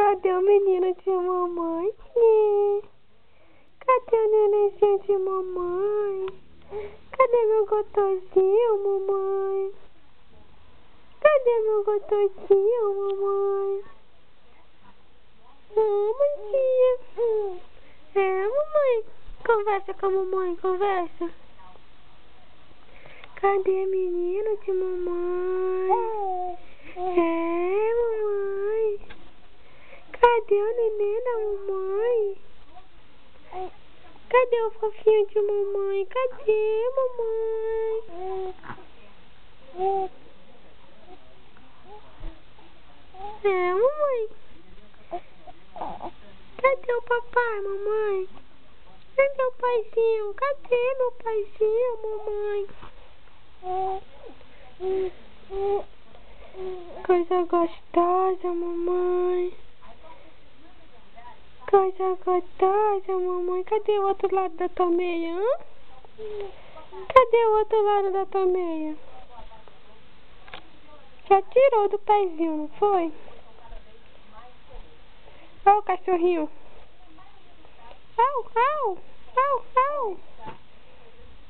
Cadê o menino de mamãe? Cadê o nenenzinho de mamãe? Cadê meu gotosinho, mamãe? Cadê meu gotosinho, mamãe? Mamãezinha. Mamãe. Conversa com a mamãe, conversa. Cadê o menino de mamãe? Mamãe. Cadê o neném da mamãe? Cadê o fofinho de mamãe? Cadê, mamãe? Mamãe. Cadê o papai, mamãe? Cadê o paizinho? Cadê meu paizinho, mamãe? Coisa gostosa, mamãe. Coisa gostosa, mamãe. Cadê o outro lado da tua meia, hã? Cadê o outro lado da tua meia? Já tirou do pezinho, não foi? Olha o cachorrinho. Au, au, au, au.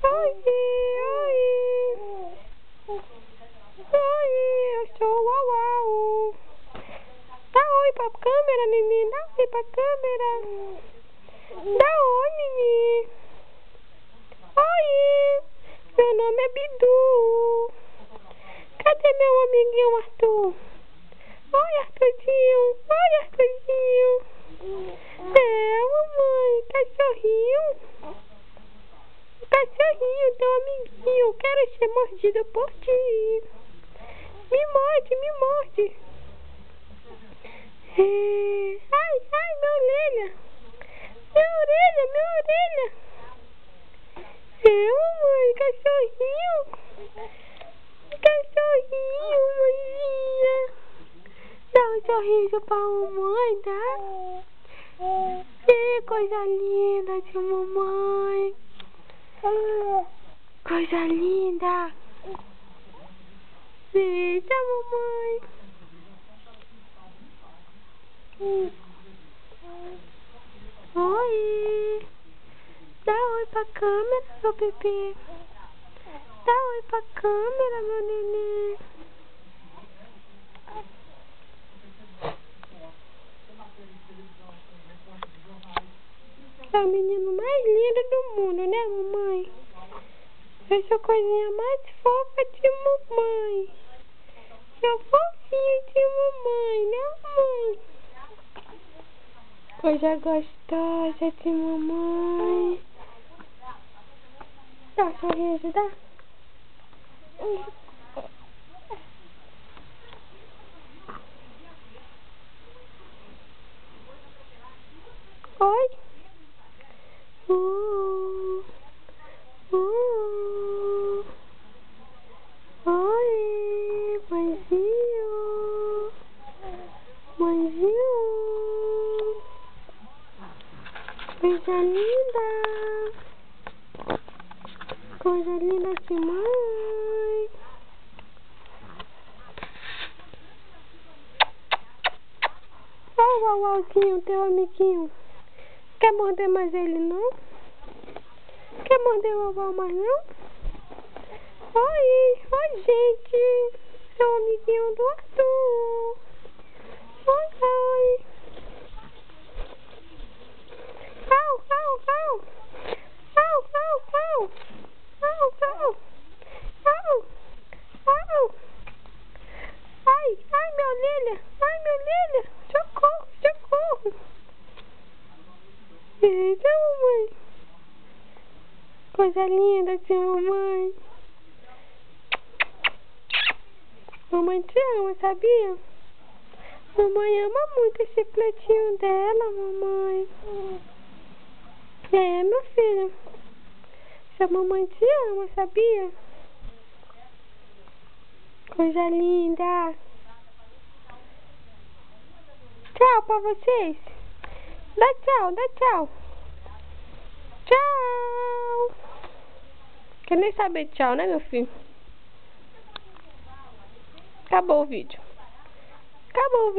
Oi, oi. Oi, eu sou o Uau Uau. Dá oi pra câmera, neném. Dá oi pra câmera. Dá oi, neném. Oi, meu nome é Bidu. Cadê meu amiguinho Arthur? Oi, Arthurzinho. Oi, Arthurzinho. Mamãe. Cachorrinho. Cachorrinho, teu amiguinho. Quero ser mordido por ti. Me morde, me morde. Ai, minha orelha. Minha orelha, minha orelha. Mamãe, cachorrinho. Cachorrinho, mãezinha. Dá um sorriso pra mamãe, tá? Coisa linda de mamãe. Coisa linda. Eita, mamãe. Oi. Dá oi pra câmera, meu bebê. Dá oi pra câmera, meu neném. É o menino mais lindo do mundo, né, mamãe? Essa é a coisinha mais fofa de mamãe. É o fofinho de mamãe, né, mamãe? Coisa gostosa de mamãe. Dá um sorriso, dá? Oi? Oi, mãezinho. Mãezinho. Coisa linda. Coisa linda demais. Olha o Uau Uauzinho, teu amiguinho. Quer morder mais ele, não? Quer morder o Uau Uau mais, não? Oi, gente. Sou o amiguinho do Arthur. Oi. Au, au, au. Au, au, au. Au, au. Au, au. Ai, minha orelha. Ai, minha orelha. Socorro, socorro. Eita, mamãe. Coisa linda de mamãe. Mamãe te ama, sabia? Mamãe ama muito esse platinho dela, mamãe. Meu filho. Sua mamãe te ama, sabia? Coisa linda. Tchau pra vocês. Dá tchau, dá tchau. Tchau. Quer nem saber tchau, né, meu filho? Acabou o vídeo. Acabou o vídeo.